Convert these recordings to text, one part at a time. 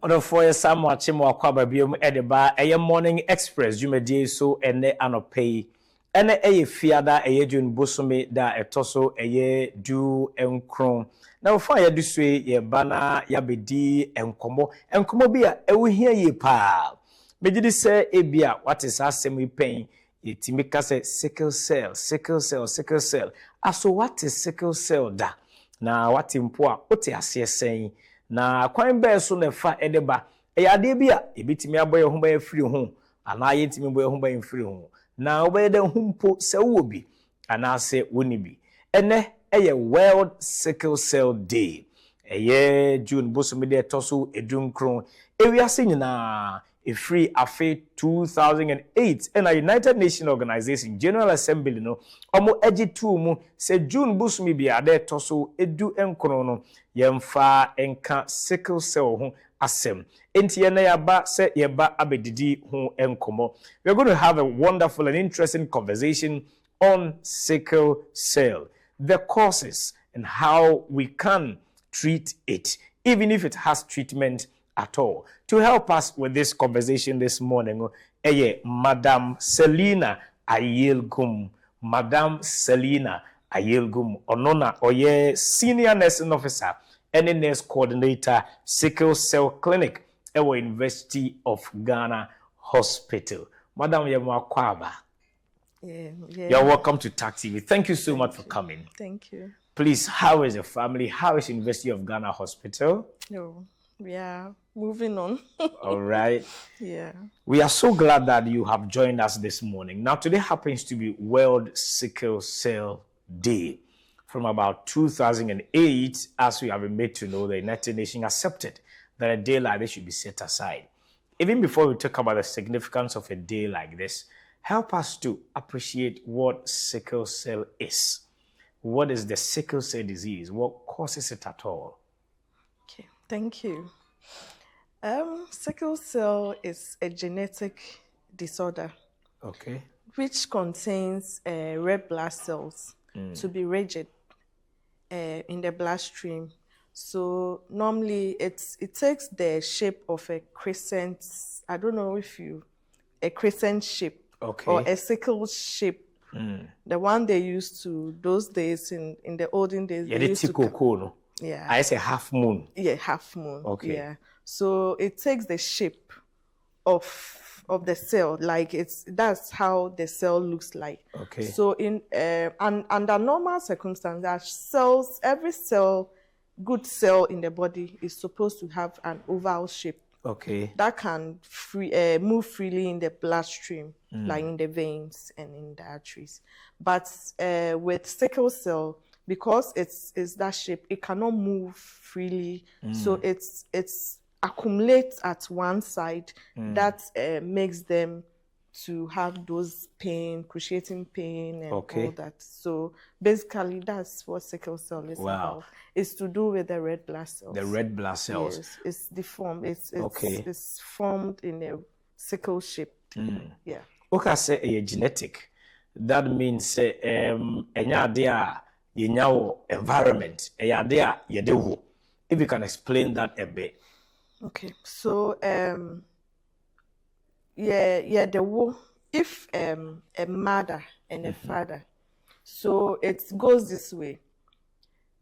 Ono for ye Sam Wachimo akwaba biom edeba eye Morning Express jumedie so ene anopay ene eye fiada eye June bosome da etoso eye du enkron na wo fa ye dusue ye bana ya bedi enkomo bi a ewo hia ye pa megidi se ebia what is asem pen yetimi ka se sickle cell aso what is sickle cell da na what impo a ote ase sen na kwan be so na fa edeba eyade bia ebitimi aboye ho ba afiri ho ana yetimi boye ho ba afiri ho na obaye de humpo se wo bi ana se woni bi ene eye World Sickle Cell Day eye June bosomi de toso edunkron ewiase nyina efree afe 2008 and a United Nations Organization General Assembly no omo ejitu mu se June bosomi bia de toso edu enkron no yemfa enka sickle cell ho asem enti ye na yaba se yeba abedidi ho enkomo. We are going to have a wonderful and interesting conversation on sickle cell, the causes and how we can treat it, even if it has treatment at all. To help us with this conversation this morning, Madam Selina Ayelgum. Madam Selina Ayelgum, Onona, Oye, Senior Nursing Officer, and Nurse Coordinator, Sickle Cell Clinic, Ewa University of Ghana Hospital. Madam Yemwa Kwaba. You're welcome to TAC TV. Thank you so much for coming. Thank you. Please, how is the family? How is University of Ghana Hospital? No, we are moving on. All right. Yeah. We are so glad that you have joined us this morning. Now, today happens to be World Sickle Cell Day. From about 2008, as we have been made to know, the United Nations accepted that a day like this should be set aside. Even before we talk about the significance of a day like this, help us to appreciate what sickle cell is. What is the sickle cell disease? What causes it at all? Okay, thank you. Sickle cell is a genetic disorder. Okay. Which contains red blood cells to be rigid in the bloodstream. So normally it takes the shape of a crescent. I don't know if a crescent shape. Okay. Or a sickle shape. The one they used to those days in the olden days. Yeah, the tickle. Yeah. I say half moon. Yeah, half moon. Okay. Yeah. So it takes the shape of the cell, like that's how the cell looks like. Okay. So in under normal circumstances, every cell, good cell in the body is supposed to have an oval shape. Okay. That can move freely in the bloodstream, like in the veins and in the arteries. But with sickle cell, because it's that shape, it cannot move freely. So it's accumulates at one side. That makes them to have those cruciating pain and all that. So basically, that's what sickle cell is about. It's to do with the red blood cells. The red blood cells. Yes, it's deformed. It's formed in a sickle shape. Yeah. Okay, say a genetic. That means environment. If you can explain that a bit. Okay, so if a mother and a father, so it goes this way.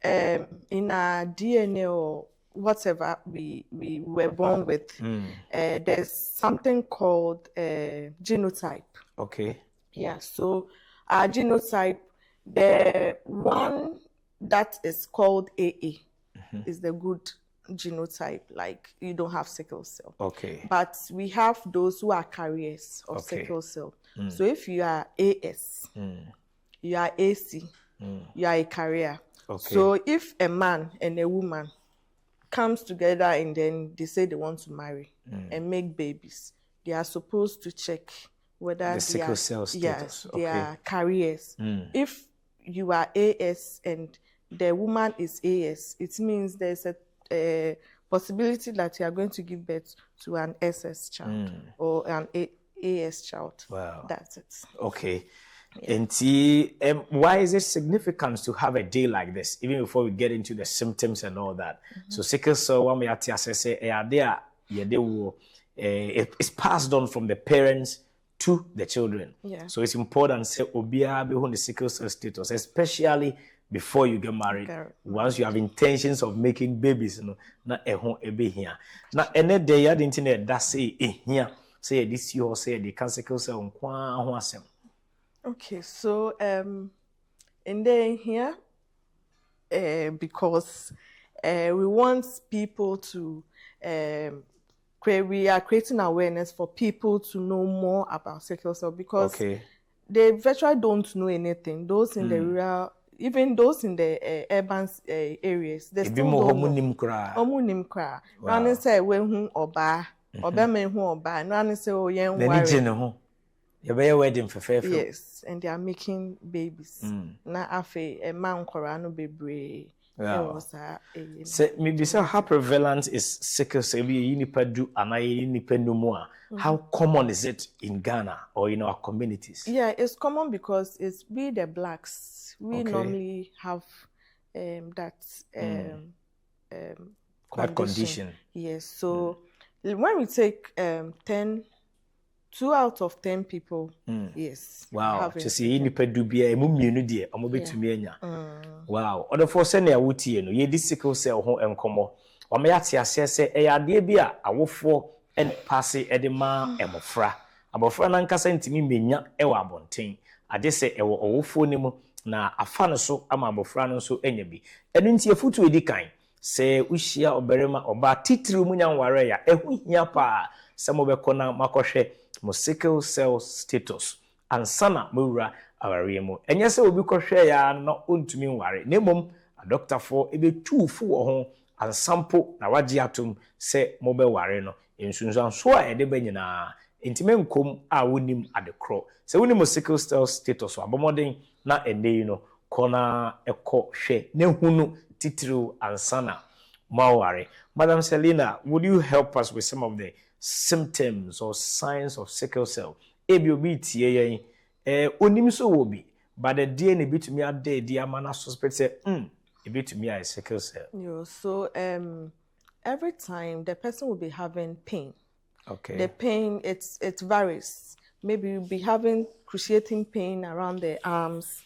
In our DNA or whatever we were born with, there's something called genotype. Okay. Yeah, so our genotype, the one that is called AA is the good genotype, like you don't have sickle cell. Okay. But we have those who are carriers of sickle cell. So if you are AS, you are AC, you are a carrier. Okay. So if a man and a woman comes together and then they say they want to marry and make babies, they are supposed to check whether the sickle cell status. They are carriers. If you are AS and the woman is AS, it means there's a possibility that you are going to give birth to an SS child or an AS child. Wow. That's it. Okay. And why is it significant to have a day like this, even before we get into the symptoms and all that? So sickle cell, when we are say, it's passed on from the parents to the children. Yeah. So it's important say obia be on the sickle cell status, especially before you get married. Okay. Once you have intentions of making babies, na ehon ebe here. Na ene day ya the internet that say here, say this you say the sickle cell nkwa ho asem. Okay, so in here, because we want people to we are creating awareness for people to know more about sickle cell, because they virtually don't know anything. Those in the rural, even those in the urban areas, they still don't know. Omunim kra. Nani say we hu oba, oba me hu oba. Nani say oh yen worry. Wedding for fair. Yes, and they are making babies. Na afe a man korano bebre. So maybe so how prevalent is sickle cell? How common is it in Ghana or in our communities? Yeah, it's common because it's we the blacks. We normally have that condition. Yes, so when we take 2 out of 10 people, yes. Wow. To see any pedubia, mummy, dear, I'm a bit to me. Wow. Other for sending a wooty, no, ye this sickle cell home and como. Or may I say, a dear beer, I will for and pass it edema, emofra. About Frananca sent to me, menya, ewa bonting. I just say, ewa or phone na a fan so, I'm a bofrano so enyabi. And into your foot to a kind. Say, we share or berema or ba titru munyan warrior, yapa, some of the corner makoshe. Mo sickle cell status and sana mura awariemo enye se obi kohwe ya no ontumi nware nemom a doctor for ebe two fu ho and sample na wagi atom se mo be ware no ensunsan so a ede ba nyina intime nkom a wonim adekro se wonim sickle cell status abomoden na ene no kona ekọ hwe ne hunu titiri and sana maware. Madam Selina, would you help us with some of the symptoms or signs of sickle cell? Onim so will be, but the DNA bit to me a day, the amana suspect say, a bit to me a sickle cell. Yeah, so every time the person will be having pain. Okay. The pain it varies. Maybe you'll be having cruciating pain around the arms,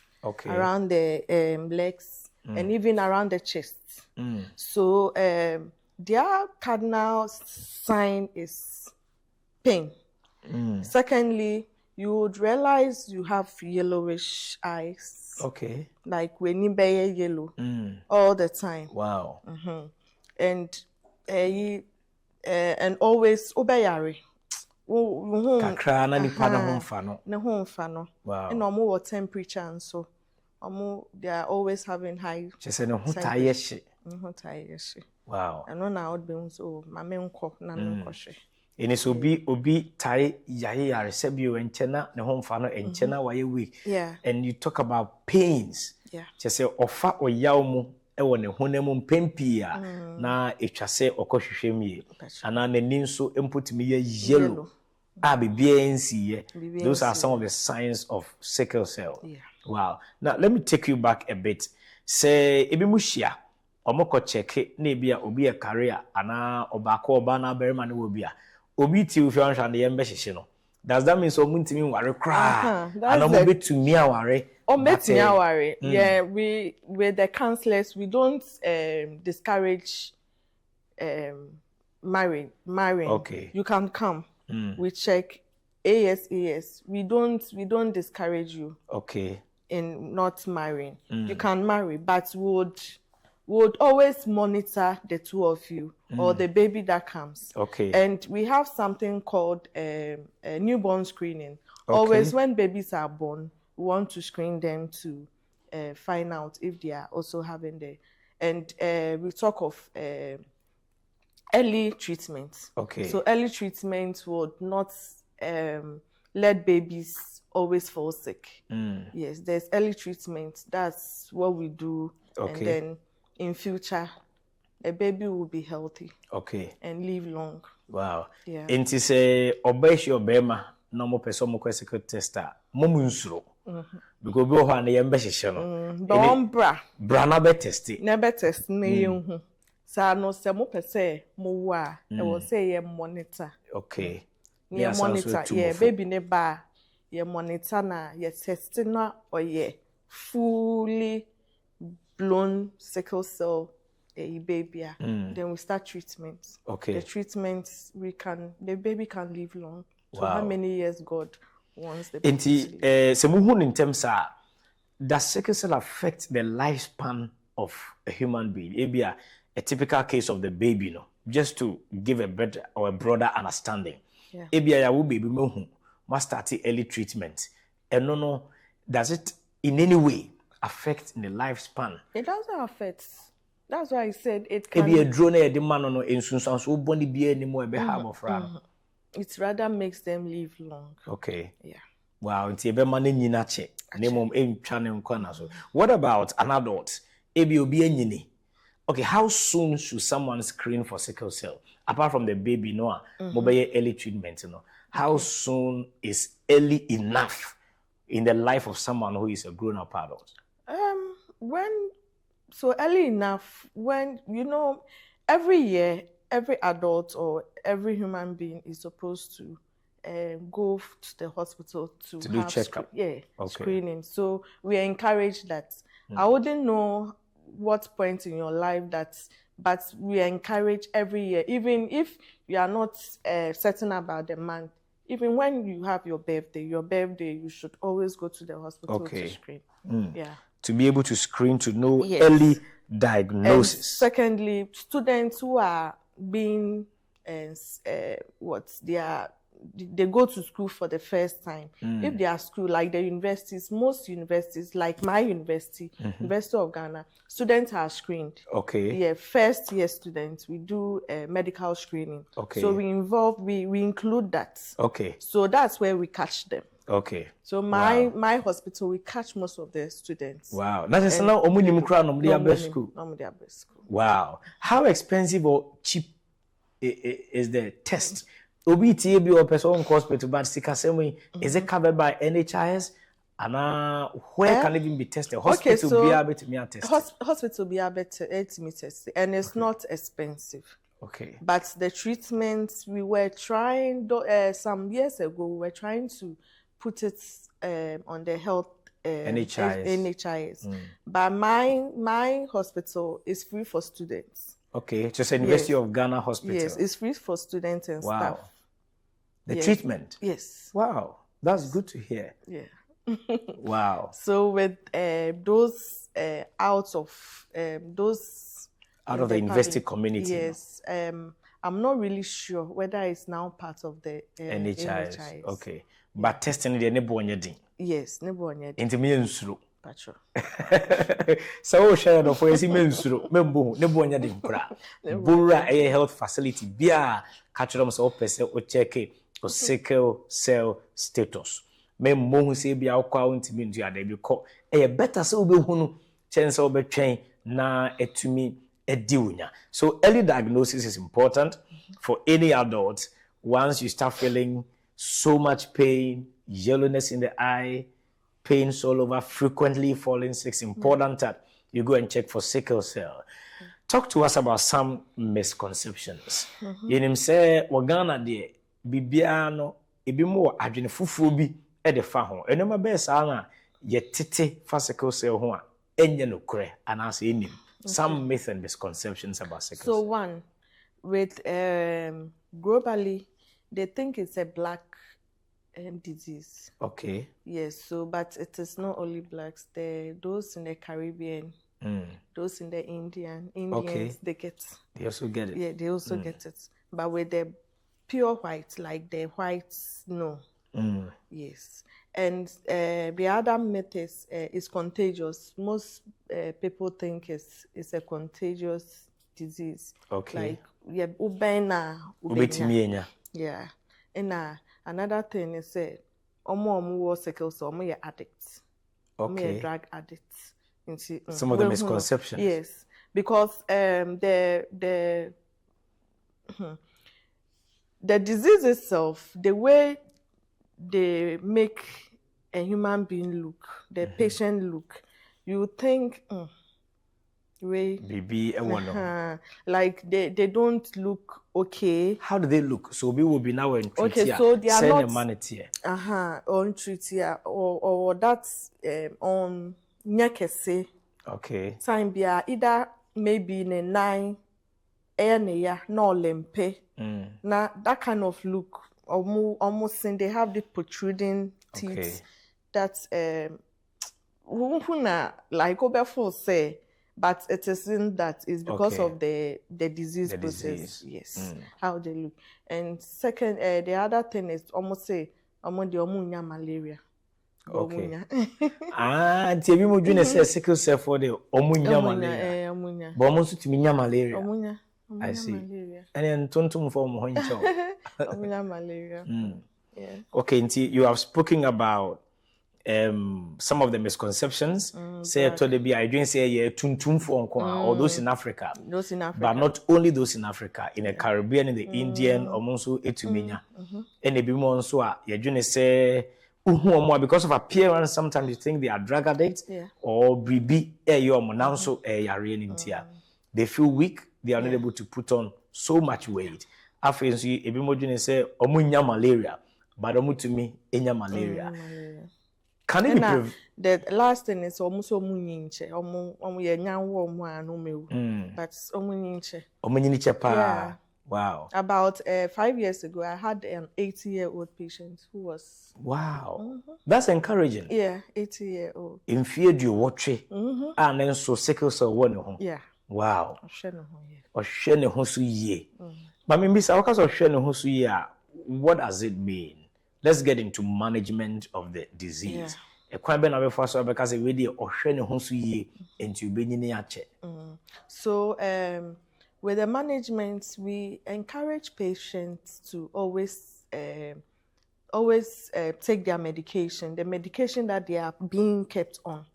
around the legs, and even around the chest. So their cardinal sign is pain. Secondly, you would realize you have yellowish eyes. Okay. Like when you be yellow all the time. Wow. And always obeyari. Kakra na nipa na ho mfa no. Na ho mfa no. Wow. And omo temperature and so they are always having high. She said no ho taye she. Wow. And when I would be so my main cook na me kwhwe. Ene so obi tai yaye yaresebio enchena ne ho mfa no enchena waye weak. Yeah. And you talk about pains. Yeah. She say ofa oyaw mu ewo ne honam mpempia na etwa se okohwehwe mie. Ana n'ani nso emputimi ye yellow. Those are some of the signs of sickle cell. Yeah. Wow. Now let me take you back a bit. Say ebi muhia omoko check na ebia obi e career ana obako oba na berima na obi a obi ti ofi anhwa na yembe hyehye no. Does that mean so muntimi ware kra ana mo betumi aware? O betumi aware. Yeah, we with the counselors we don't discourage marrying. Okay. You can come. We check ASAS. We don't discourage you. Okay. In not marrying. You can marry, but would always monitor the two of you or the baby that comes. Okay. And we have something called a newborn screening. Okay. Always when babies are born, we want to screen them to find out if they are also having the. And we talk of early treatment. Okay. So early treatment would not let babies always fall sick. Yes, there's early treatment. That's what we do. Okay. And then in future, a baby will be healthy. Okay. And live long. Wow. Yeah. Inti say obeshi obema no mo person mo kwesiko tester. Mo munsuro. Because we ho na yembe hyehye no. Bra na be testi. Never test na yenhu. Sa no se mo pese mo wa e wo say ye monitor. Okay. Ye monitor, yeah, baby ne ba ye monitor na ye test na or ye fully blown sickle cell baby. Then we start treatment. Okay. The treatments the baby can live long. So Wow. how many years God wants the baby to live? So in terms of does sickle cell affect the lifespan of a human being? Maybe a typical case of the baby, just to give a better or a broader understanding. Yeah. Maybe a baby must start early treatment. And no, does it in any way affect the lifespan? It doesn't affect. That's why I said it can. Maybe a drone a man no in so body be anymore be have of It rather makes them live long. Okay. Yeah. Wow, it's a man in nache. What about an adult? Okay, how soon should someone screen for sickle cell? Apart from the baby, mobile early treatment, how soon is early enough in the life of someone who is a grown-up adult? So early enough when every year every adult or every human being is supposed to go to the hospital to do checkup. Screening. So we encourage that. I wouldn't know what point in your life but we encourage every year, even if you are not certain about the month. Even when you have your birthday, you should always go to the hospital to screen. Yeah. To be able to screen, to know early diagnosis. And secondly, students who are being they go to school for the first time. If they are school like the universities, most universities like my university, University of Ghana, students are screened. Okay. Yeah, first year students, we do medical screening. Okay. So we include that. Okay. So that's where we catch them. Okay. So my hospital, we catch most of the students. Wow. That is now school. Wow. How expensive or cheap is the test? OBTAB or person hospital, but is it covered by NHIS? And where can it even be tested? Hospital be able to be tested. Hospital be able to test, and it's not expensive. Okay. But the treatments we were trying some years ago, we were trying to put it on the health NHIS. But my hospital is free for students. Okay, just University of Ghana Hospital. Yes, it's free for students and staff. The treatment? Yes. Wow, that's good to hear. Yeah. Wow. So with those out of the university community. Yes. I'm not really sure whether it's now part of the NHIS. Okay. But testing the nebo on your ding. Yes, nebo on your ding. Into me and suru. Patro. So share the for mensuro membo nebo on your ding kra. Bura a health facility bia catch them so person or check or sickle cell status. Membo who say bia kwa untimi ndu ade bi ko e better so be hunu chance obe twen na etumi ediunya. So early diagnosis is important for any adult. Once you start feeling so much pain, yellowness in the eye, pains all over, frequently falling sick, it's important that you go and check for sickle cell. Talk to us about some misconceptions. Yenim say wagana de bibiano ebimo adwene fufuo bi e de fa ho. Enoma be sa na ye tete fa sickle cell ho a enye no kure anase enim. Some myths and misconceptions about sickle cell. So one, with globally, they think it's a black disease. Okay. Yes. So, but it is not only blacks. Those in the Caribbean, those in the Indians, they get. They also get it. Yeah, they also get it. But with the pure white, like the whites, no. Yes. And the other myth is contagious. Most people think it's a contagious disease. Okay. Like ubena. Yeah. And another thing is omo sickle cell, omo addicts. Okay. Omo drug addicts. Some of the misconceptions. Yes, because the disease itself, the way they make a human being look, the patient look, you think way. Bibi ewono. Like they don't look okay. How do they look? So we will be now in treat Okay, so they are not humanity. On treat here or that's on nyakese. Okay. Time be either maybe in a 9 ya no lempe. Now that kind of look almost saying they have the protruding teeth. Okay. That's like Oberful say, but it isn't that. It's because Okay. of the disease process. Disease. Yes, how they look. And second, the other thing is almost say the malaria. Okay. Tibi mo dwene say sickle cell for the omunya malaria. Omunya. But omo so timi nya malaria. Omunya I see. malaria. And tontum for mo honcho. Omunya malaria. Yeah. Okay, Nti, you have spoken about some of the misconceptions. Say to the be I didn't say yeah tuntum for or those in Africa. Those in Africa. But not only those in Africa, in the Caribbean, in the Indian, also etumenya. And the bimon so you didn't say because of appearance, sometimes you think they are drug addicts or bribi now so they feel weak, they are not able to put on so much weight. After so you say omunya malaria, but to me enya malaria. Can it be the last thing is almost omunyinche ye nyanwo omu anu mewu but omunyinche pa. Wow. About 5 years ago, I had an 80-year-old patient who was... Wow. That's encouraging. Yeah, 80-year-old. In fear do you watch it? And then so sickle cell one. Yeah. Wow. Oshene But maybe what does it mean? Let's get into management of the disease. Because so, with the management, we encourage patients to always take their medication. The medication that they are being kept on,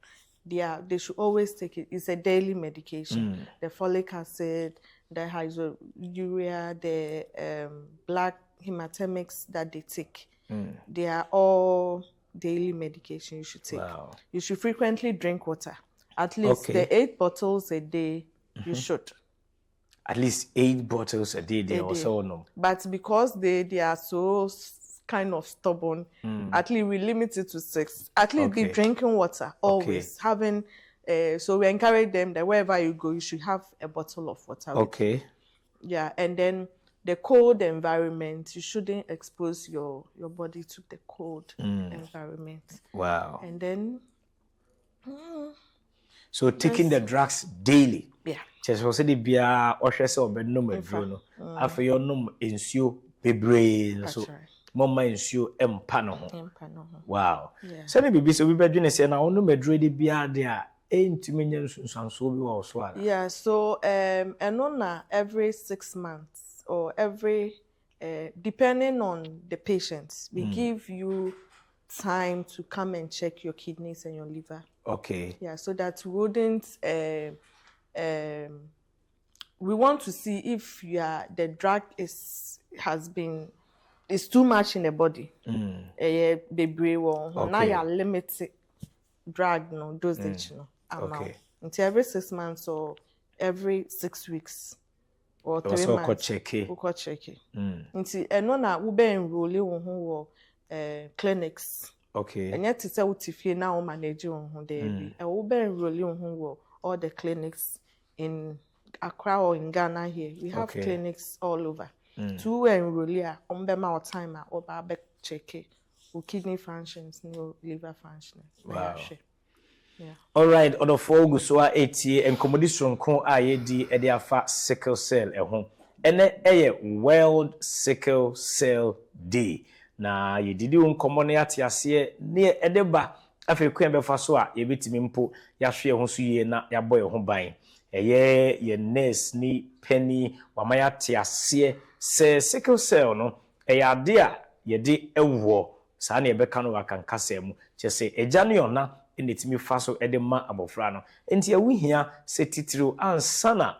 they should always take it. It's a daily medication. The folic acid, the hydrouria, the black hematemics that they take. They are all daily medication you should take. Wow. You should frequently drink water. At least the 8 bottles a day, you should. At least 8 bottles a day, they also know. But because they are so kind of stubborn, at least we limit it to 6. At least be drinking water, always. Having, so we encourage them that wherever you go, you should have a bottle of water. Okay. Yeah, and then the cold environment, you shouldn't expose your body to the cold environment. Wow. And then... So taking the drugs daily. Yeah. Just for say bia ohwe se obedno maduro no. Afa yo nom ensuo bebre so. Mama ensuo empa no ho. Wow. So na bibi so bibi dwene se na ono maduro de bia de a entumi nya nsunsanso bi wa so ala. Yeah, so and na every 6 months or every depending on the patient, we give you time to come and check your kidneys and your liver. Okay. Yeah, so that we wouldn't we want to see if the drug is too much in the body. Now you are limited drug dosage amount. Until every 6 months or every 6 weeks or 3 months. We could check it. Until na we be enroll clinics. Okay. And yet it's a utifie now manage on there. I will be enrolling all the clinics in Accra or in Ghana here. We have clinics all over. To enroll on the time or back check it. Kidney functions, no liver functions. Wow. Yeah. All right, other folks so are 80 and commodity kon ayedi e dey afa sickle cell ehun. Ene World Sickle Cell Day. Na yedidi nkomo na yate ase ne edeba afi kwen befa so a yebetimi mpo yahwe ho so yie na yabo ho ban ye nurse ni penny wama yate ase se sickle cell no ade a yede ewo saa na yebeka no wakankasa mu chese eja ne ona enetimi fa so edema abofra no enti awuhia se titiro ansana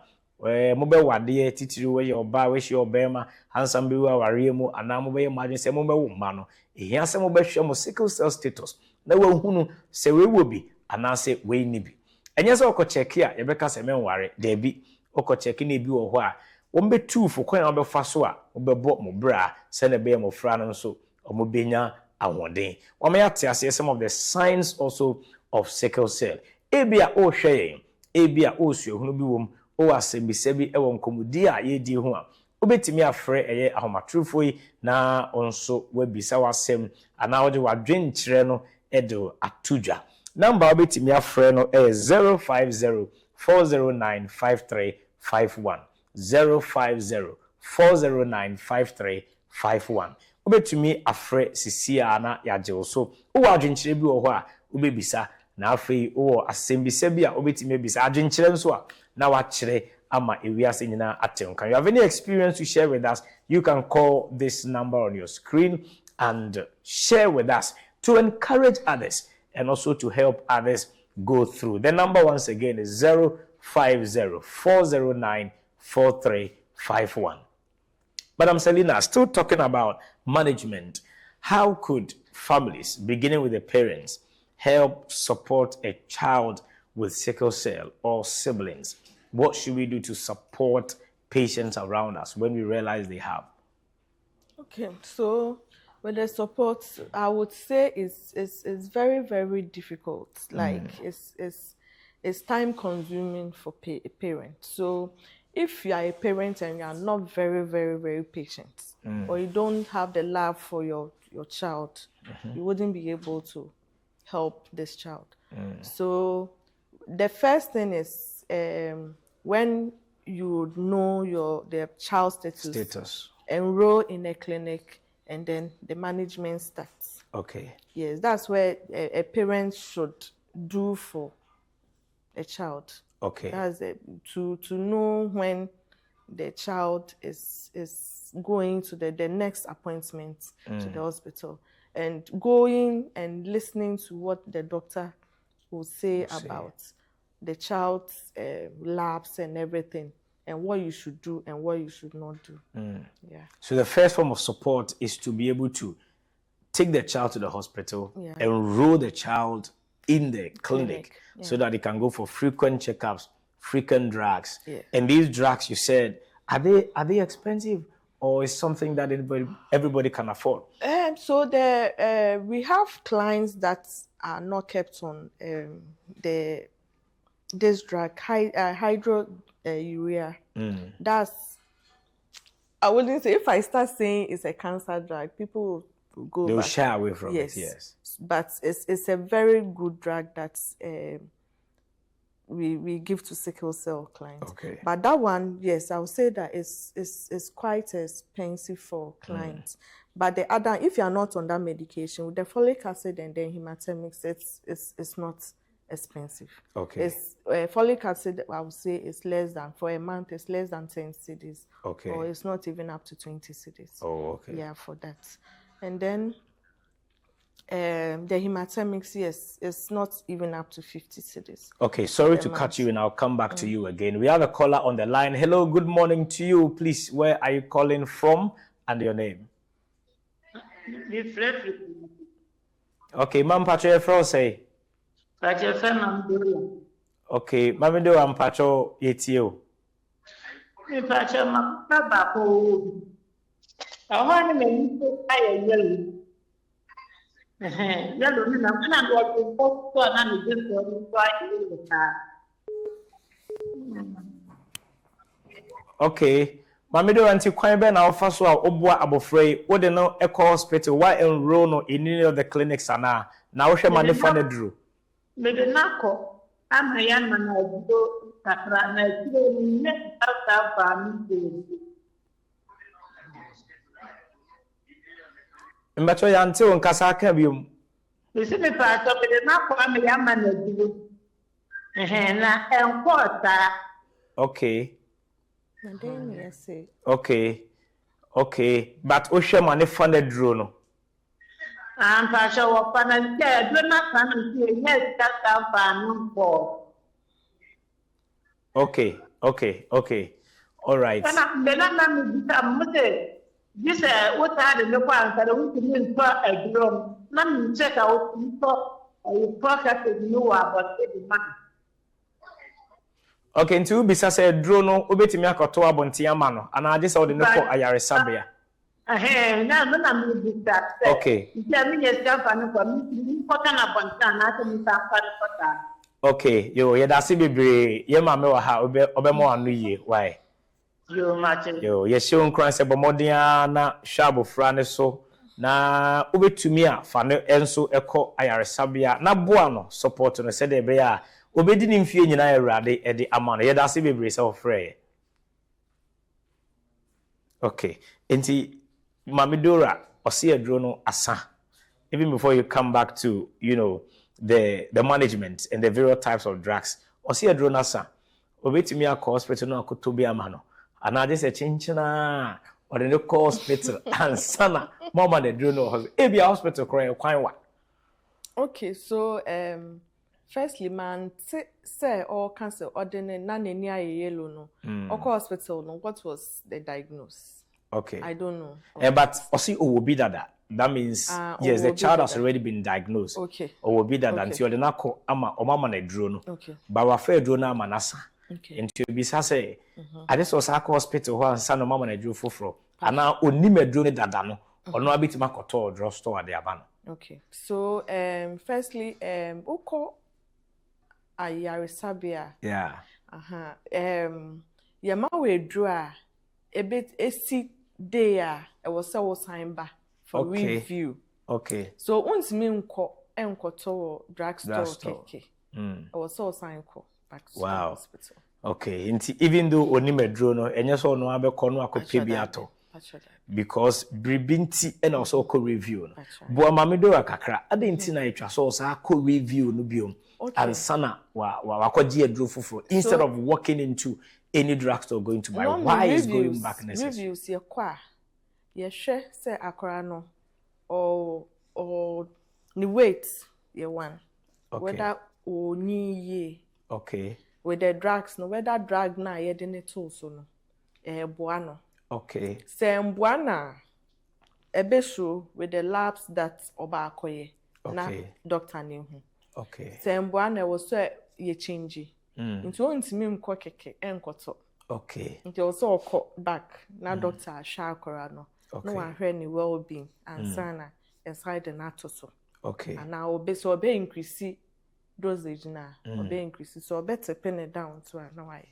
mobe wade titiri we oba we hye obema hansam be wa ware mu ana mobe ye madwen se mobe wo ma no ehia se mobe hwe mo sickle cell status na wa hunu se we wo bi ana se we ni bi enye se okọ check a ye beka se menware da bi okọ check na ebi wo ho a wo be tu fo kwan wo be fa so a wo be bo mo bra se na be mo fra no so omo benya ahoden wo me ate ase some of the signs also of sickle cell ebia o hwe ebia o suahunu bi wom o asembisa bi e wo nkomudi a ye di ho a obetimi afre eye ahomatrufo yi na onso wabisa wasem ana wode wadwen kire no edo atudwa number obetimi afre no 05040953510 05040953510 obetumi afre sisia na yaje so o wadwen kire bi wo ho a obebisa na afei o asembisa bi a obetimi ebisa adwen kire nso a na wa kire ama ewiase nyina atem. Can you have any experience to share with us? You can call this number on your screen and share with us to encourage others and also to help others go through. The number once again is 050-409-4351. Madam Selina, still talking about management. How could families, beginning with the parents, help support a child with sickle cell or siblings? What should we do to support patients around us when we realize they have? Okay, so with the support, I would say it's very, very difficult. Like it's time consuming for parents. So if you are a parent and you are not very, very, very patient, or you don't have the love for your child, you wouldn't be able to help this child. So the first thing is when you know the child status, enroll in a clinic, and then the management starts. Okay. Yes, that's where a parent should do for a child. Okay. That's to know when the child is going to the next appointment to the hospital, and going and listening to what the doctor will say about the child's labs and everything, and what you should do and what you should not do. Yeah. So the first form of support is to be able to take the child to the hospital, enroll the child in the clinic so that they can go for frequent checkups, frequent drugs. And these drugs, you said, are they expensive, or is something that everybody can afford? So we have clients that are not kept on this drug, hydrourea. That's, I wouldn't say, if I start saying it's a cancer drug, people will go They'll back. shy away from it, yes. But it's a very good drug that we give to sickle cell clients. Okay. But that one, yes, I would say that it's quite expensive for clients. But the other, if you are not on that medication, with the folic acid and then hematemics, it's not expensive. Okay. It's folic acid, I would say, is less than, for a month, it's less than 10 cedis. Okay. Or it's not even up to 20 cedis. Oh, okay. Yeah, for that. And then the hematemics, yes, it's not even up to 50 cedis. Okay, sorry to cut you, and I'll come back to you again. We have a caller on the line. Hello, good morning to you. Please, where are you calling from and your name? Okay, Mam Pacho Efro say. Okay, Mami do am Pacho yetio. Pacho Mabako. I want to make yellow. Yellow, I'm not working for an Okay. Mami do anti kwan be na ofa so a oboa abofrey wo de no eco hospital why enroll no in any of the clinics ana na wo hwe mane fa na duro me de nako ama ya na na do takra na tiro ni ne ta fa mi mbacho ya nti won kasa aka biom me se me pa so me de nako ama ya ma na duro na enquota. Okay. And then yes, Okay. But o hwe mane fa na duro no. Pacho wa pa na je do na fa na ti yes ta fa no ko. Okay. All right. Kana bena na mi bisa mute. Bisa o ta de ne kwa ansara o ti mi nfa aduro. Na mi check out nfa o focus ni wa ba te di ma. Okay, nti ubisa say duro no obetimi akoto abontia ma no ana ade say ode ne ko ayaresabea. Na me bisa. Okay. Ya mi yes ka fa no kwa mi ko na bonta na se mi sa fa ko ta. Okay, yo ye da se bebre ye ma me wa ha obemo anu ye why? Yo match. Yo ye show nkran se bomodia na shabo fra ne so na obetumi a fa no enso ekọ ayaresabea na boa no support no se de be ya obedi ni mfie nyina awurade e de ama no ye da se bebre se ofre. Okay. Enti Mamidora osi adro no asa. Even before you come back to, the management and the various types of drugs. Osi adro no asa. Obetimi akọ hospital no akoto bi ama no. Ana just a chinchina or the call hospital and sana mama the adro no hospital. Ebi hospital kran kwan wa. Okay, so firstly, man, say all cancer ordinary na nani yellow no. Oko hospital no. What was the diagnosis? Okay. I don't know. But osi owobi dada. That means yes, the child has already been diagnosed. Okay. Owobi dada until the nako ama omama na adro no. Okay. Ba wa fa adro na ama nasa. Okay. Until bisa say I just was at hospital ho ansa no mama na adro foforo. Ana oni medro ne dada no. Ono abitima koto drugstore ade aba no. Okay. So firstly uko ayaresabea. Yeah. Yama we draw a bit esi day I was so sign back for review. Okay. So once me enko to drugstore keke. I was so sign back to the hospital. Okay. Even though oni medro no enye so no abekọ no akọpẹ bi ato. Because bribinti and also co review. Bo mamedo akakra adenti na etwa so co review no biom. And sana wa kwaji adro foforo instead of walking into any drugstore going to buy. Why is going back necessary? Reviews ye kwa. Ye hwe say akora no or ni weight ye one. Okay. Whether oni ye. Okay. With the drugs no whether drug na ye de ne to so no. Boa no. Okay. Say mbuana ebeso with the labs that oba akoye. Na doctor ne hu. Okay. Say mbuana was so ye change. Nti ontimi mko keke enkoto. Okay. Nti also oko back na doctor sha akora no. No one hwe ni well being and sana inside na toso. Okay. And now obe increase dosage na obe increase so obe pin it down to na why.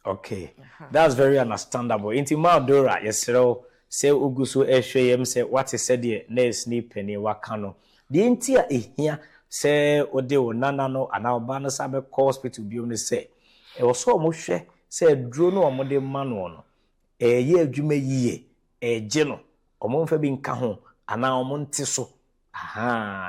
Okay. That's very understandable. Inti Madora yesero se uguso ehwe yem se what is said here nurse ni penny waka no. The inti a ehia se ode o nana no ana oba no sabe hospital biom ne se e wo so mo hwe se duro no omode ma no ye adwuma yiye je no omo mfa bi nka ho ana omo nte so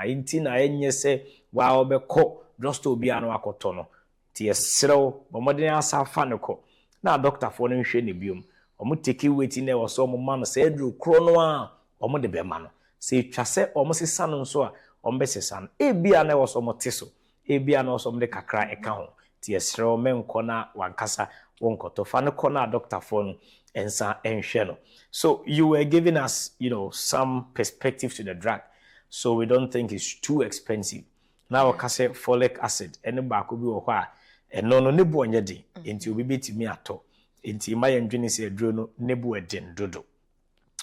inti na enye se wa obekọ drugstore bi ano akoto no ti yesrew bomode asafa ne ko na doctor fo no nhwe ne biom omo take waiting na wo so omo ma no se duro kro no a omo de be ma no se twa se omo sesa no so a ombesesa no ebia na wo so mote so ebia na wo so mde kakra eka ho ti esrew menko na wankasa wonkoto fa ne ko na doctor for no ensa enhwe no. So you were giving us some perspective to the drug, so we don't think it's too expensive. Now kase folic acid ene ba ko bi wo ho a eno no ne bo onye de enti obi betimi ato enti ma yendwene se aduro no ne bo edin dodo.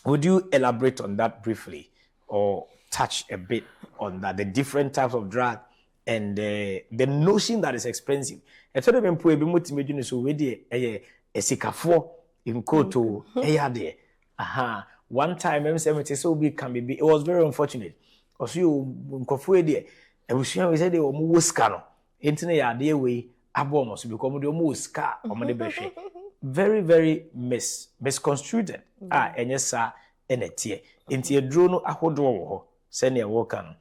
Would you elaborate on that briefly or touch a bit on that, the different types of drug and the notion that is expensive? I told them po ebi motime dwene so we de esikafo in koto eyade. One time M70 so big can be, it was very unfortunate. Because you nkofo de ebusuan we said they omo woska no enti na yade we abomo so because omo woska omo de behwe. Very very misconstrued. Enye sa enetie enti eduro no ahodo wo ho se na wo kan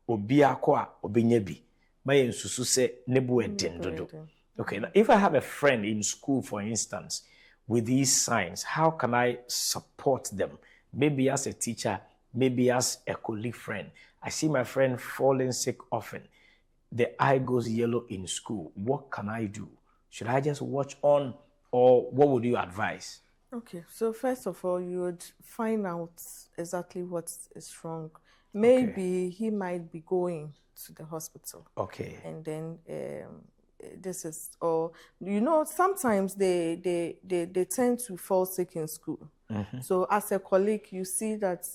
obi akọ obenya bi may nsusu se nebu edin dodo. Okay, now if I have a friend in school, for instance, with these signs, how can I support them? Maybe as a teacher, maybe as a colleague friend. I see my friend falling sick often. The eye goes yellow in school. What can I do? Should I just watch on, or what would you advise? Okay, so first of all, you would find out exactly what is wrong. Maybe he might be going to the hospital. Okay. And then this is, or sometimes they tend to fall sick in school. So as a colleague, you see that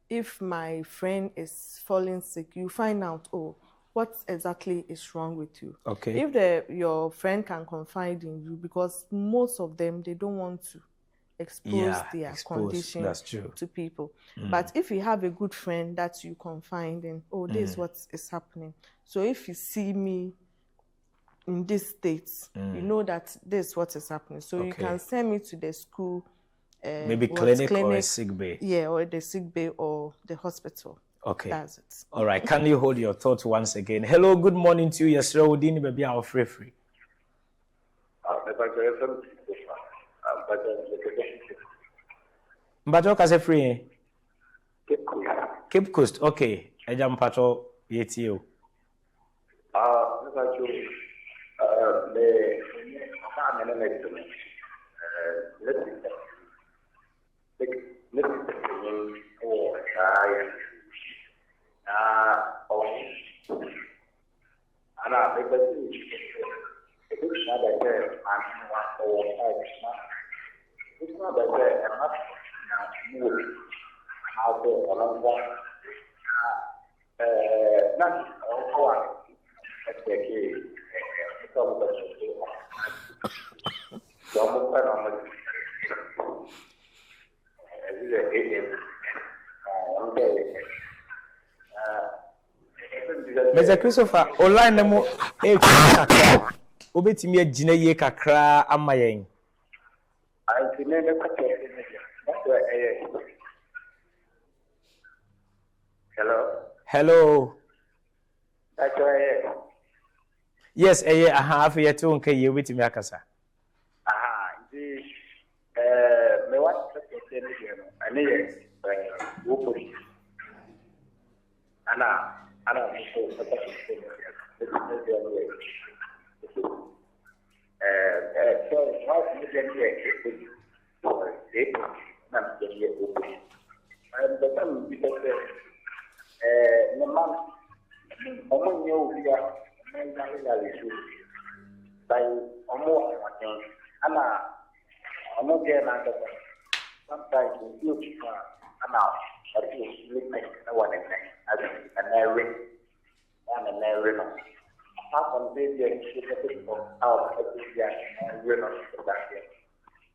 if my friend is falling sick, you find out, oh, what exactly is wrong with you. Okay. If your friend can confide in you, because most of them, they don't want to expose their condition that's true. to people. But if you have a good friend that you confide in, oh, this is what is happening. So if you see me in this state, you know that this is what is happening. So you can send me to the school. Maybe clinic or a sick bay. Yeah, or the sick bay or the hospital. Okay. That's it. All right. Can you hold your thoughts once again? Hello, good morning to you. Yes, Rodini, baby, our free. Mbajo kase free. Cape Coast. Okay. Ejam pato yetio. Mr. Christopher, online nemo kakra. Obetimi agina ye kakra amayen. Hello. Yes, aha afi yeto nka ye obetimi akasa. Me want to say this, sometimes you feel but you sleep no one apart from this, you out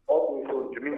also to me,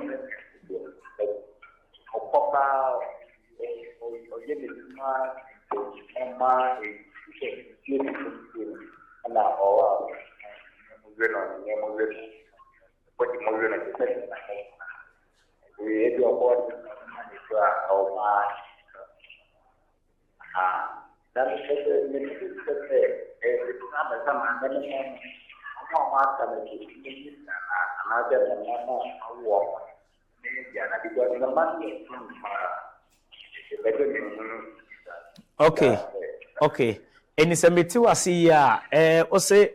or Okay. Eni se meti wase ya o se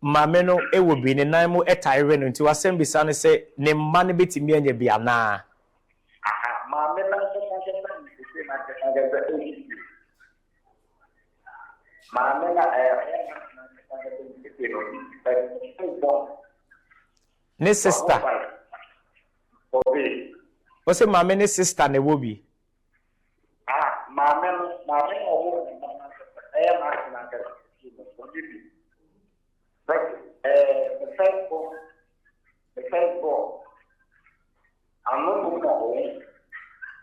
mame no ewo bi ne nan mu etire no nti wasem bisa ne se ne mma ne betimi anya bia na. Mame na ne sister. O se mame ne sister ne wo bi. Mame the first born, I'm not going to hold,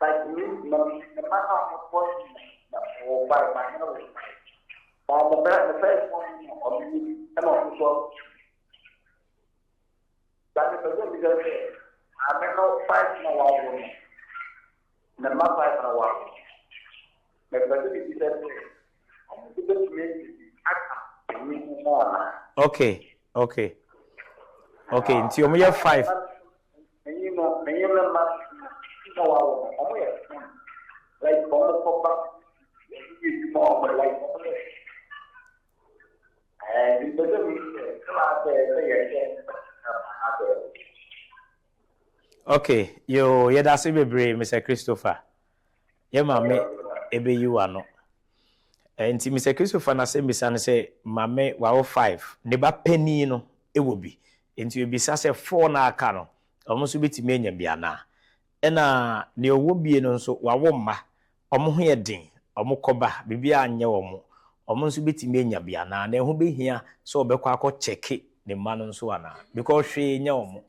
but the matter of what or by my nose. The first one of me, and also that is because I may not fight no one, the mother fight no one. The president is that I'm going to make Okay, until we have 5. Okay, yo, yeah, that's a brave, Mr. Christopher. Yeah, mammy, ebe you are not. Nti Mr. Christopher na say bisa ne say mame wawo 5 ne ba pani no e wo bi nti obisa say 4 na aka no omo so betimi anya bia na na ne owo bie no nso wawo mma omo ho ye den omo koba bibia anye omo nso betimi anya bia na ho behia so obekọ akọ checke ne mma no nso ana because hwe nya omo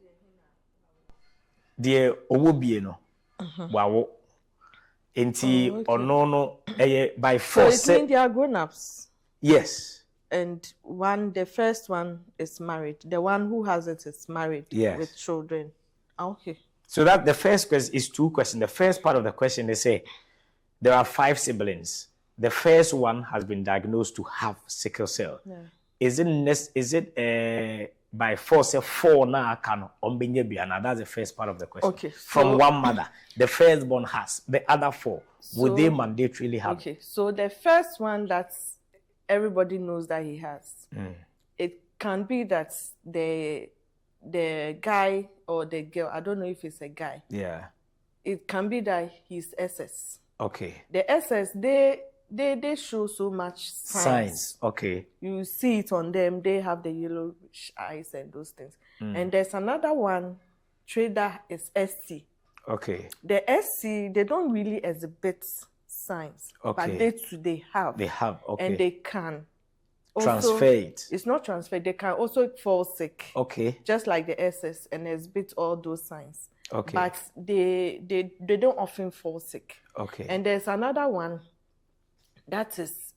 de owo bie no wawo enti ono no by force. So it means they are grown-ups. Yes. And the first one is married. The one who has it is married with children. Okay. So that the first question is 2 questions. The first part of the question, they say there are 5 siblings. The first one has been diagnosed to have sickle cell. Yeah. Is it by force 4 now can now? That's the first part of the question. Okay. From one mother, the firstborn has. The other 4, would they mandatorily have? Okay. So the first one that everybody knows that he has, it can be that the guy or the girl, I don't know if it's a guy. Yeah. It can be that he's SS. Okay. The SS, they show so much signs. Okay. You see it on them. They have the yellowish eyes and those things. And there's another one trait that is SC. Okay. The SC, they don't really exhibit signs. Okay. But they have. They have, okay. And they can also, transfer it. It's not transfer. They can also fall sick. Okay. Just like the SS and exhibit all those signs. Okay. But they don't often fall sick. Okay. And there's another one that is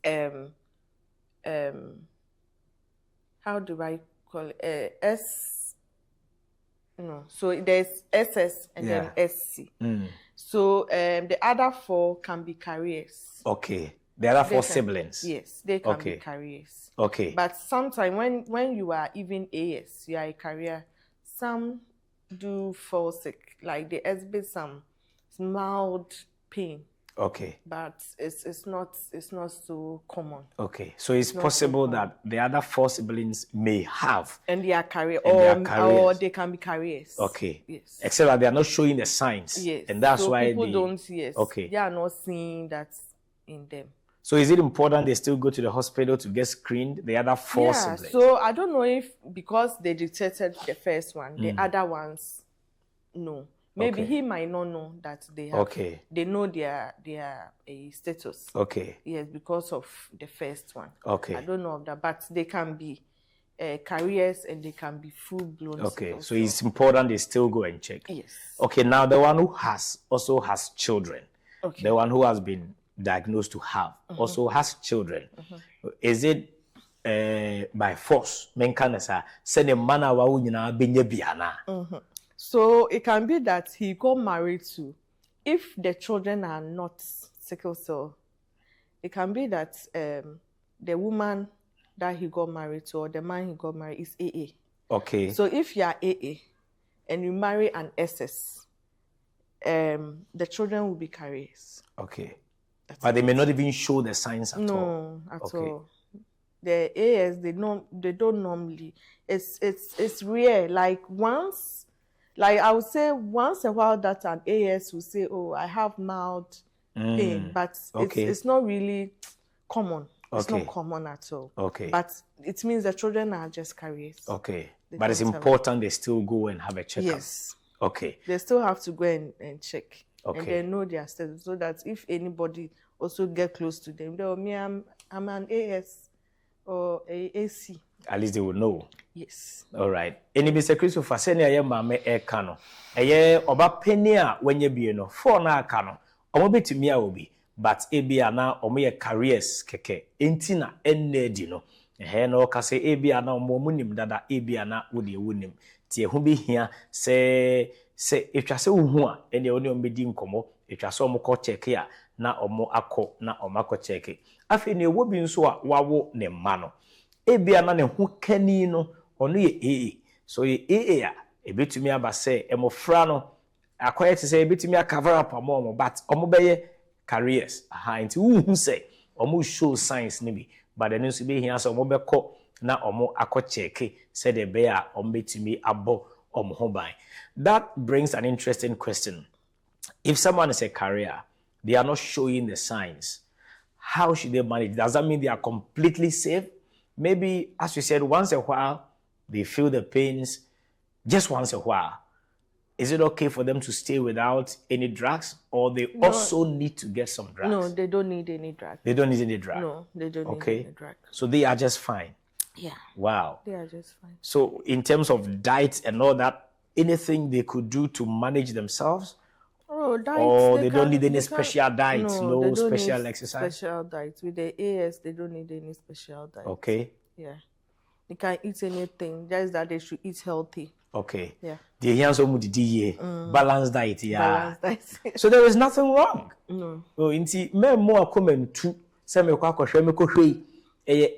how do I call it? So there's SS and then SC. So the other 4 can be carriers. Okay. The other 4 siblings. Yes, they can be carriers. Okay. But sometimes when you are even AS, you are a carrier, some do fall sick. Like they exhibit some mild pain. Okay. But it's not so common. Okay. So it's possible that the other 4 siblings may have. And they are carriers. Or they can be carriers. Okay. Yes. Except that they are not showing the signs. Yes. And that's so why people don't, Okay. They are not seeing that in them. So is it important they still go to the hospital to get screened, the other 4 siblings? So I don't know if because they detected the first one, the other ones, no. Maybe he might not know that they have. Okay. They know their status. Okay. Yes, because of the first one. Okay. I don't know of that, but they can be carriers and they can be full-blown. Okay, so it's important they still go and check. Yes. Okay, now the one who also has children. Okay. The one who has been diagnosed to have also has children. Is it by force? Send a man So it can be that he got married to, if the children are not sickle cell, it can be that the woman that he got married to or the man he got married is AA. Okay. So if you are AA and you marry an SS, the children will be carriers. Okay. But they may not even show the signs at all. No, at all. The AS, they don't normally. It's rare. Like I would say once a while that an AS will say, "Oh, I have mild pain," but it's not really common. It's not common at all. Okay. But it means the children are just carriers. Okay. But it's important they still go and have a checkup. Yes. Okay. They still have to go and check. Okay. And they know their status, so that if anybody also get close to them, they'll me, I'm an AS or a AC. At least they will know. Yes. All right. Any Mr. Christopher, send your mama a cano. A oba penia when you be no 4 na cano. Omo be to me obi, but ebia na omo ye careers keke. Entina ennedi no. Ehe no ka se ebia na omo munim dada ebia na wo de wonim. Tie ho be hia se etwa se wo a ene oni ombedi nkomo etwa se omo ko check ya na omo akọ na omo akọ check. Afi ne wo bi nso a wawo ne mma no. Ebia na ne ho kani no ono ye AA. So ye AA a ebetumi aba se emofra no akoye te se ebetumi cover up omo but omo beye careers. Aha nti hu se omo show signs ne bi but then nso be hia se omo beko na omo akọ check se de be a omo betumi abo omo ho ban. That brings an interesting question. If someone is a carrier, they are not showing the signs. how should they manage? Does that mean they are completely safe? Maybe, as you said, once a while, they feel the pains, just once a while. Is it okay for them to stay without any drugs, or they also need to get some drugs? No, they don't need any drugs. They don't need any drugs? No, they don't need any drugs. So they are just fine? Yeah. Wow. They are just fine. So in terms of diet and all that, anything they could do to manage themselves? Oh, diets, or they don't need any special diets, no, no special exercise? Special diets. With the AS, they don't need any special diets. Okay. Yeah. They can't eat anything, just that they should eat healthy. Okay. Yeah. The hands on the balanced diet, yeah. Balanced diet. So there is nothing wrong. No. Oh, inti me more come to say me kwa kwhwe me kohwe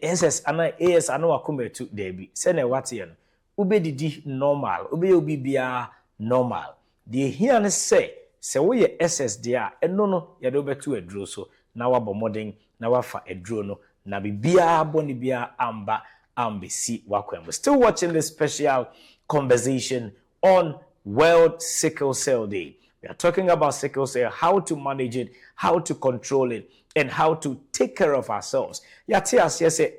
SS ana AS ana wakoma tu debi. Say na what ye no. Ubedidi normal, ube obi bia normal. The here ne say we ye SS dia eno no ye do betu aduro so na wabɔ modern na wafa aduro no na bibia boni bia amba ambesi wakwem. Still watching this special conversation on World Sickle Cell Day. We are talking about sickle cell, how to manage it, how to control it, and how to take care of ourselves. Yes,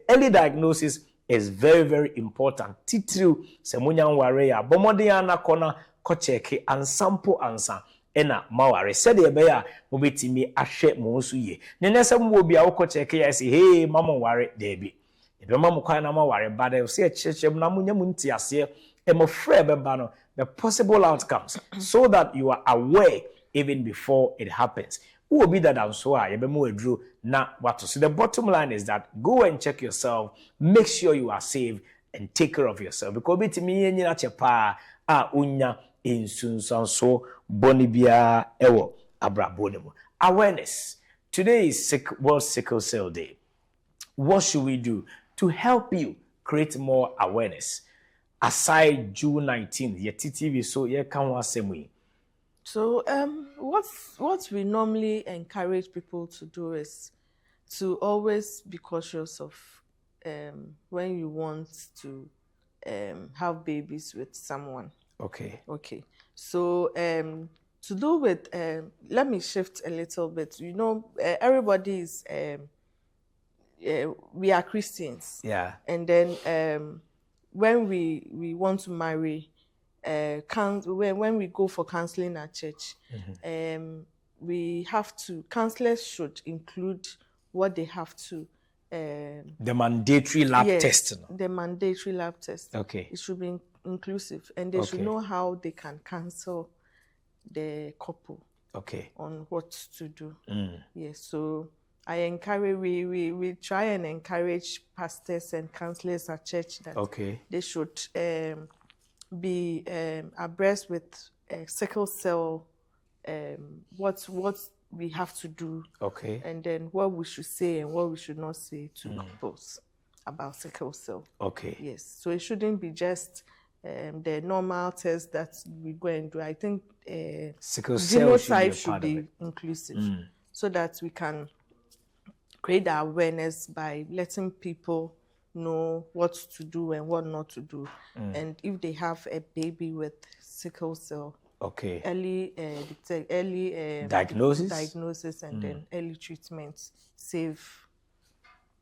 early diagnosis is very, very important. Titru semunyan wareya bomodiya na kona ko cheke and sample ansa ena maware. Said ebeya mobetimi ahwe mo nso ye. Ne nese mo bia wo ko cheke ya say hey mama ware debi. Ebe mama kwa na maware bada say chechem na munya munti ase e mo frɛ beba no the possible outcomes so that you are aware even before it happens. Who will be that and so I drew na what. So the bottom line is that go and check yourself, make sure you are safe and take care of yourself. Because bit me na chepa unya insunsan so bonibia ewo abrabonemo. Awareness. Today is World Sickle Cell Day. What should we do to help you create more awareness? Aside June 19th, your TTV so you can watch same. So what we normally encourage people to do is to always be cautious of when you want to have babies with someone. Okay. Okay. So to do with let me shift a little bit. You know, everybody is we are Christians. Yeah. And then when we want to marry, when we go for counseling at church, we have to, counselors should include what they have to. The mandatory lab test. No? The mandatory lab test. Okay. It should be inclusive, and they should know how they can counsel the couple. Okay. On what to do. Yes. So I encourage, we try and encourage pastors and counselors at church that they should be abreast with sickle cell, what we have to do, and then what we should say and what we should not say to couples about sickle cell. Okay. Yes. So it shouldn't be just the normal test that we go and do. I think sickle cell should be inclusive, so that we can create the awareness by letting people know what to do and what not to do. And if they have a baby with sickle cell, early diagnosis and then early treatment save.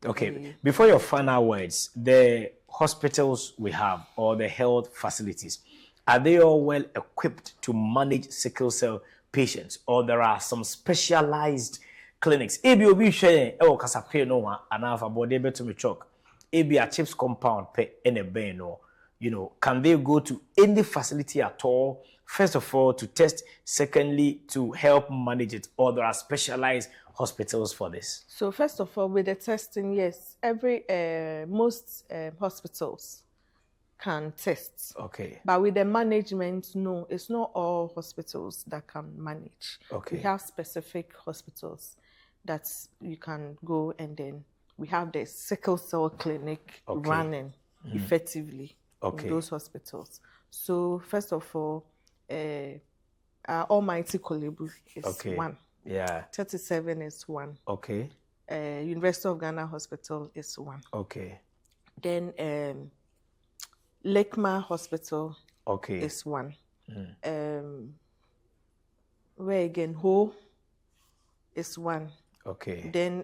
Okay, before your final words, the hospitals we have or the health facilities, are they all well equipped to manage sickle cell patients, or there are some specialized clinics? Ebi obi hwe e kasape no wa anafa body beto me chalk. Ebi a chips compound pe ene ben no. You know, can they go to any facility at all? First of all, to test. Secondly, to help manage it. Or there are specialized hospitals for this? So first of all, with the testing, yes, most hospitals can test. Okay. But with the management, no, it's not all hospitals that can manage. Okay. We have specific hospitals that you can go, and then we have the sickle cell clinic running effectively in those hospitals. So first of all, our almighty Kolebu is one. Yeah. 37 is one. Okay. University of Ghana Hospital is one. Okay. Then Lekma Hospital is one. Where again? Ho is one. Okay. Then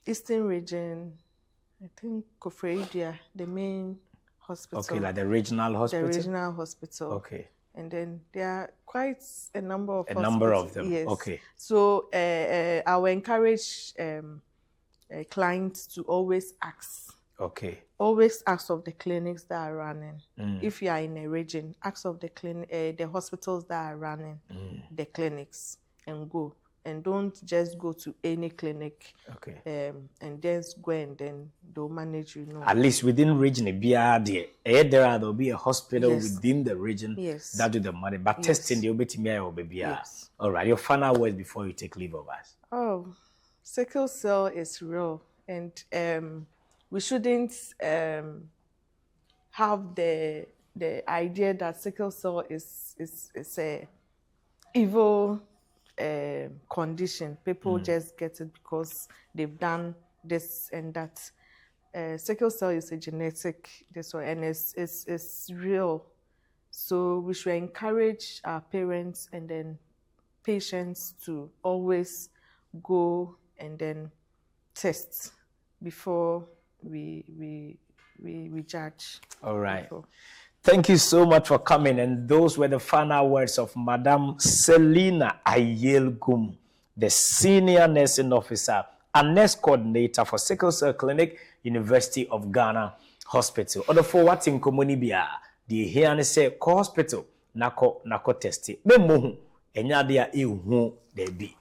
Eastern region, I think Kofreidia, the main hospital. Okay, like the regional hospital? The regional hospital. Okay. And then there are quite a number of A number of them. Yes. Okay. So I will encourage clients to always ask. Okay. Always ask of the clinics that are running. If you are in a region, ask of the the hospitals that are running the clinics and go. And don't just go to any clinic. Okay. And just go and then they'll manage you. At least within region, there'll be a hospital within the region that do the money. But testing the baby. Yes. All right. Your final words before you take leave of us. Oh, sickle cell is real, and we shouldn't have the idea that sickle cell is a evil condition. People just get it because they've done this and that. Sickle cell is a genetic disorder, and it's real. So we should encourage our parents and then patients to always go and then test before we judge. All right. Before. Thank you so much for coming. And those were the final words of Madam Selina Ayelgum, the Senior Nursing Officer and Nurse Coordinator for Sickle Cell Clinic, University of Ghana Hospital. Other for what in Comunibia, the here say hospital, nako testi. Memohu, enyadia ihu debi.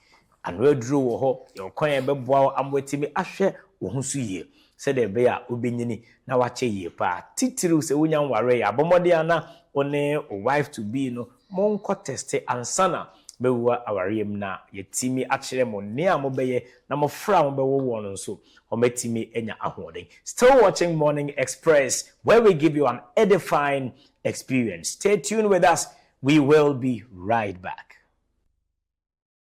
And we drew ho, your coin beboa, am waiting me ashe, uhusuye. Said the bear ubinyini na wache ye pa titiru se unyan ware abomodiana one wife to be no monko teste ansana bewua awariem na yetimi akire mo ne amobeye na mofra mo bewo won nso ometimi enya ahoden. Still watching Morning Express, where we give you an edifying experience. Stay tuned with us. We will be right back.